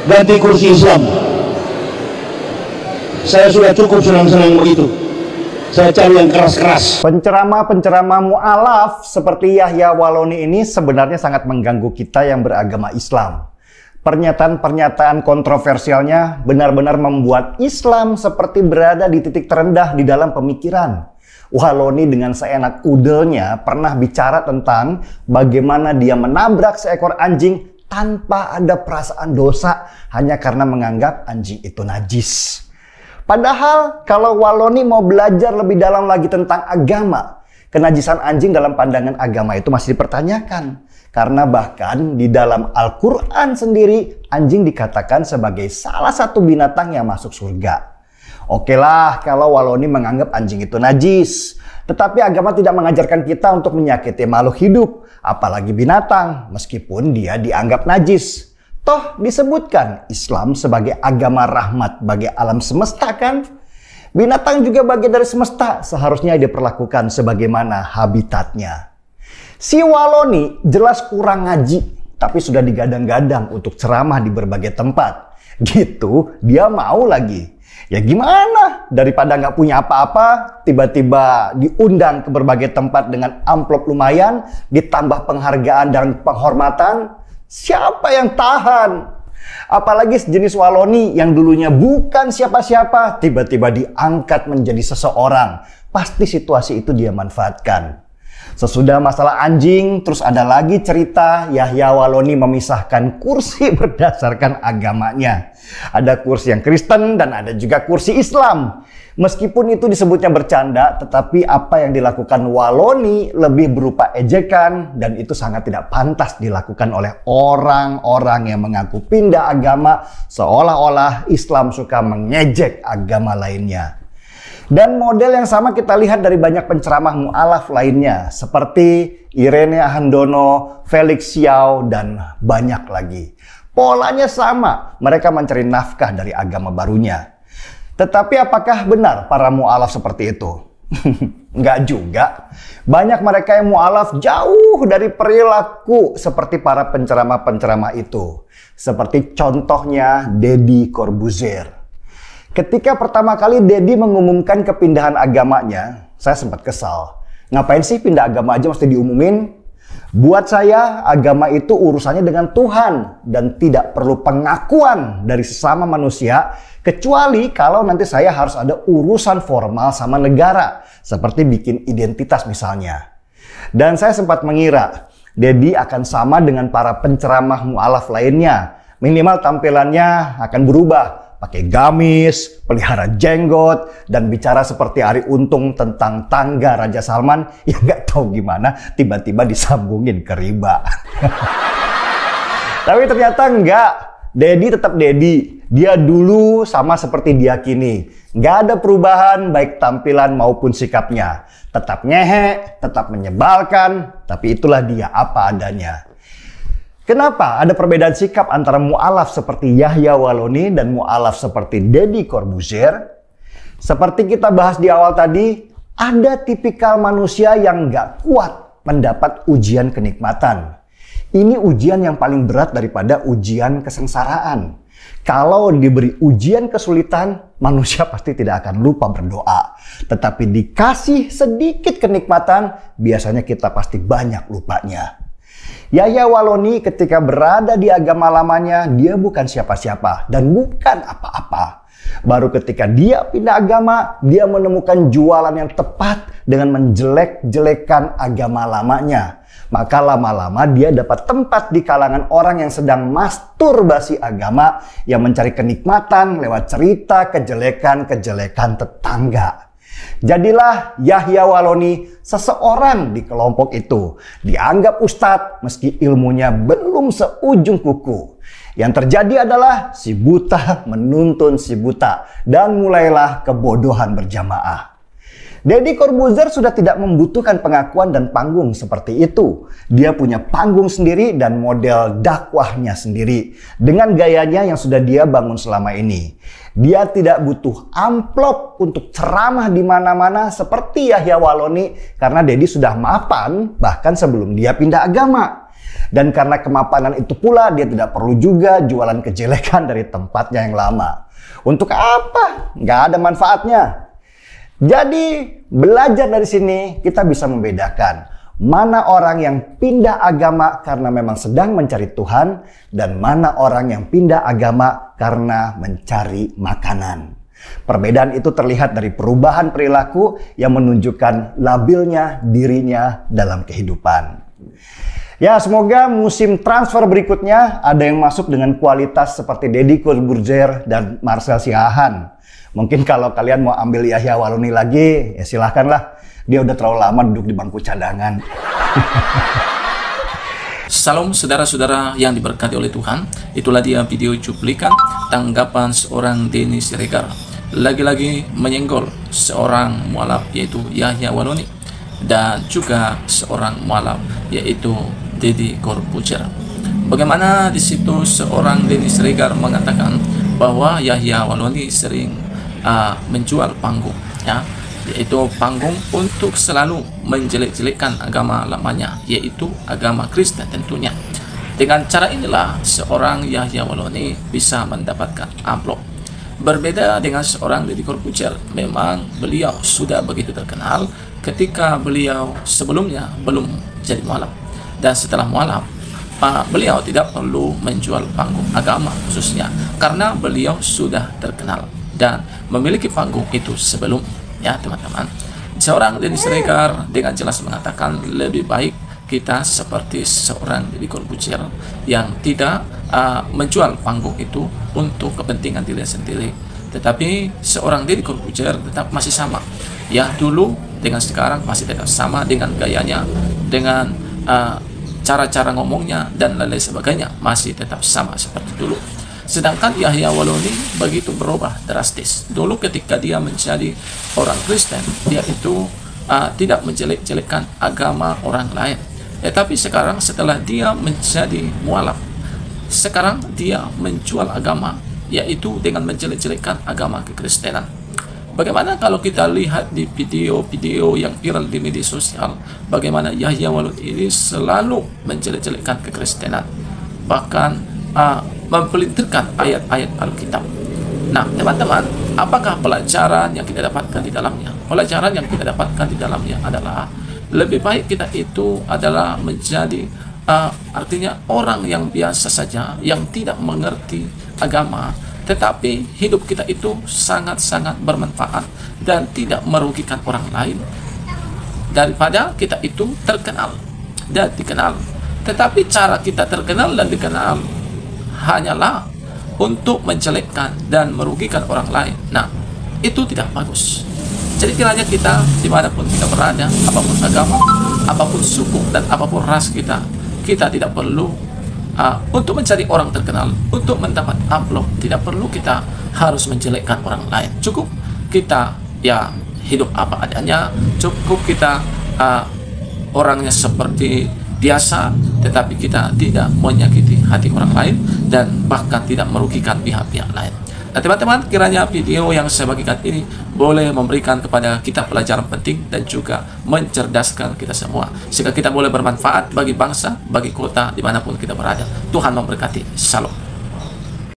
ganti kursi Islam. Saya sudah cukup senang-senang begitu. Saya cari yang keras-keras. Penceramah-penceramah mu'alaf seperti Yahya Waloni ini sebenarnya sangat mengganggu kita yang beragama Islam. Pernyataan-pernyataan kontroversialnya benar-benar membuat Islam seperti berada di titik terendah di dalam pemikiran. Waloni dengan seenak udelnya pernah bicara tentang bagaimana dia menabrak seekor anjing tanpa ada perasaan dosa hanya karena menganggap anjing itu najis. Padahal kalau Waloni mau belajar lebih dalam lagi tentang agama, kenajisan anjing dalam pandangan agama itu masih dipertanyakan. Karena bahkan di dalam Al-Quran sendiri, anjing dikatakan sebagai salah satu binatang yang masuk surga. Oke lah kalau Waloni menganggap anjing itu najis. Tetapi agama tidak mengajarkan kita untuk menyakiti makhluk hidup, apalagi binatang, meskipun dia dianggap najis. Toh disebutkan Islam sebagai agama rahmat bagi alam semesta kan? Binatang juga bagian dari semesta, seharusnya diperlakukan sebagaimana habitatnya. Si Waloni jelas kurang ngaji, tapi sudah digadang-gadang untuk ceramah di berbagai tempat. Gitu, dia mau lagi. Ya gimana? Daripada nggak punya apa-apa, tiba-tiba diundang ke berbagai tempat dengan amplop lumayan, ditambah penghargaan dan penghormatan. Siapa yang tahan? Apalagi sejenis Waloni yang dulunya bukan siapa-siapa, tiba-tiba diangkat menjadi seseorang. Pasti situasi itu dia manfaatkan. Sesudah masalah anjing, terus ada lagi cerita Yahya Waloni memisahkan kursi berdasarkan agamanya. Ada kursi yang Kristen dan ada juga kursi Islam. Meskipun itu disebutnya bercanda, tetapi apa yang dilakukan Waloni lebih berupa ejekan dan itu sangat tidak pantas dilakukan oleh orang-orang yang mengaku pindah agama seolah-olah Islam suka mengejek agama lainnya. Dan model yang sama kita lihat dari banyak penceramah mu'alaf lainnya seperti Irene Handono, Felix Xiao, dan banyak lagi. Polanya sama, mereka mencari nafkah dari agama barunya. Tetapi apakah benar para mu'alaf seperti itu? Enggak juga. Banyak mereka yang mu'alaf jauh dari perilaku seperti para penceramah-penceramah itu. Seperti contohnya Deddy Corbuzier. Ketika pertama kali Deddy mengumumkan kepindahan agamanya, saya sempat kesal. Ngapain sih pindah agama aja mesti diumumin? Buat saya, agama itu urusannya dengan Tuhan dan tidak perlu pengakuan dari sesama manusia, kecuali kalau nanti saya harus ada urusan formal sama negara, seperti bikin identitas misalnya. Dan saya sempat mengira, Deddy akan sama dengan para penceramah mu'alaf lainnya. Minimal tampilannya akan berubah. Pakai gamis, pelihara jenggot, dan bicara seperti Arie Untung tentang tangga Raja Salman, ya nggak tahu gimana tiba-tiba disambungin ke riba. Tapi ternyata enggak. Deddy tetap Deddy. Dia dulu sama seperti dia kini. Nggak ada perubahan baik tampilan maupun sikapnya. Tetap ngehe, tetap menyebalkan, tapi itulah dia apa adanya. Kenapa ada perbedaan sikap antara mu'alaf seperti Yahya Waloni dan mu'alaf seperti Deddy Corbuzier? Seperti kita bahas di awal tadi, ada tipikal manusia yang nggak kuat mendapat ujian kenikmatan. Ini ujian yang paling berat daripada ujian kesengsaraan. Kalau diberi ujian kesulitan, manusia pasti tidak akan lupa berdoa. Tetapi dikasih sedikit kenikmatan, biasanya kita pasti banyak lupanya. Yahya Waloni ketika berada di agama lamanya, dia bukan siapa-siapa dan bukan apa-apa. Baru ketika dia pindah agama, dia menemukan jualan yang tepat dengan menjelek-jelekan agama lamanya. Maka lama-lama dia dapat tempat di kalangan orang yang sedang masturbasi agama, yang mencari kenikmatan lewat cerita kejelekan-kejelekan tetangga. Jadilah Yahya Waloni seseorang di kelompok itu. Dianggap ustadz meski ilmunya belum seujung kuku. Yang terjadi adalah si buta menuntun si buta. Dan mulailah kebodohan berjamaah. Deddy Corbuzier sudah tidak membutuhkan pengakuan dan panggung seperti itu. Dia punya panggung sendiri dan model dakwahnya sendiri. Dengan gayanya yang sudah dia bangun selama ini. Dia tidak butuh amplop untuk ceramah di mana-mana seperti Yahya Waloni. Karena Deddy sudah mapan bahkan sebelum dia pindah agama. Dan karena kemapanan itu pula, dia tidak perlu juga jualan kejelekan dari tempatnya yang lama. Untuk apa? Nggak ada manfaatnya. Jadi, belajar dari sini kita bisa membedakan mana orang yang pindah agama karena memang sedang mencari Tuhan, dan mana orang yang pindah agama karena mencari makanan. Perbedaan itu terlihat dari perubahan perilaku yang menunjukkan labilnya dirinya dalam kehidupan. Ya, semoga musim transfer berikutnya ada yang masuk dengan kualitas seperti Deddy Corbuzier dan Marcel Siahaan. Mungkin kalau kalian mau ambil Yahya Waloni lagi, ya silahkanlah. Dia udah terlalu lama duduk di bangku cadangan. Salam saudara-saudara yang diberkati oleh Tuhan. Itulah dia video cuplikan tanggapan seorang Denny Siregar. Lagi-lagi menyenggol seorang mualaf yaitu Yahya Waloni, dan juga seorang mualaf yaitu Deddy Corbuzier. Bagaimana di situ seorang Denny Siregar mengatakan bahwa Yahya Waloni sering menjual panggung, ya, yaitu panggung untuk selalu menjelek-jelekkan agama lamanya, yaitu agama Kristen tentunya. Dengan cara inilah seorang Yahya Waloni bisa mendapatkan amplop. Berbeda dengan seorang Deddy Corbuzier, memang beliau sudah begitu terkenal ketika beliau sebelumnya belum jadi mualaf. Dan setelah mualaf, beliau tidak perlu menjual panggung agama khususnya, karena beliau sudah terkenal dan memiliki panggung itu sebelum. Ya teman-teman, seorang Denny Siregar dengan jelas mengatakan lebih baik kita seperti seorang Deddy Corbuzier yang tidak menjual panggung itu untuk kepentingan diri sendiri. Tetapi seorang Deddy Corbuzier tetap masih sama, ya, dulu dengan sekarang masih tetap sama, dengan gayanya, dengan cara-cara ngomongnya dan lain-lain sebagainya masih tetap sama seperti dulu. Sedangkan Yahya Waloni begitu berubah drastis. Dulu ketika dia menjadi orang Kristen, dia itu tidak menjelek-jelekkan agama orang lain. Tetapi sekarang setelah dia menjadi mualaf, sekarang dia menjual agama, yaitu dengan menjelek-jelekkan agama kekristenan. Bagaimana kalau kita lihat di video-video yang viral di media sosial, bagaimana Yahya Waloni ini selalu menjelek-jelekkan kekristenan, bahkan mempelintirkan ayat-ayat Alkitab. Nah, teman-teman, apakah pelajaran yang kita dapatkan di dalamnya? Pelajaran yang kita dapatkan di dalamnya adalah lebih baik kita itu adalah menjadi artinya orang yang biasa saja, yang tidak mengerti agama, tetapi hidup kita itu sangat-sangat bermanfaat dan tidak merugikan orang lain, daripada kita itu terkenal dan dikenal. Tetapi cara kita terkenal dan dikenal hanyalah untuk menjelekkan dan merugikan orang lain. Nah, itu tidak bagus. Jadi kiranya kita dimanapun kita berada, apapun agama, apapun suku, dan apapun ras kita, kita tidak perlu untuk mencari orang terkenal, untuk mendapat amplop, tidak perlu kita harus menjelekkan orang lain. Cukup kita ya hidup apa adanya, cukup kita orangnya seperti biasa, tetapi kita tidak menyakiti hati orang lain dan bahkan tidak merugikan pihak-pihak lain. Nah teman-teman, kiranya video yang saya bagikan ini boleh memberikan kepada kita pelajaran penting dan juga mencerdaskan kita semua, sehingga kita boleh bermanfaat bagi bangsa, bagi kota, dimanapun kita berada. Tuhan memberkati. Shalom.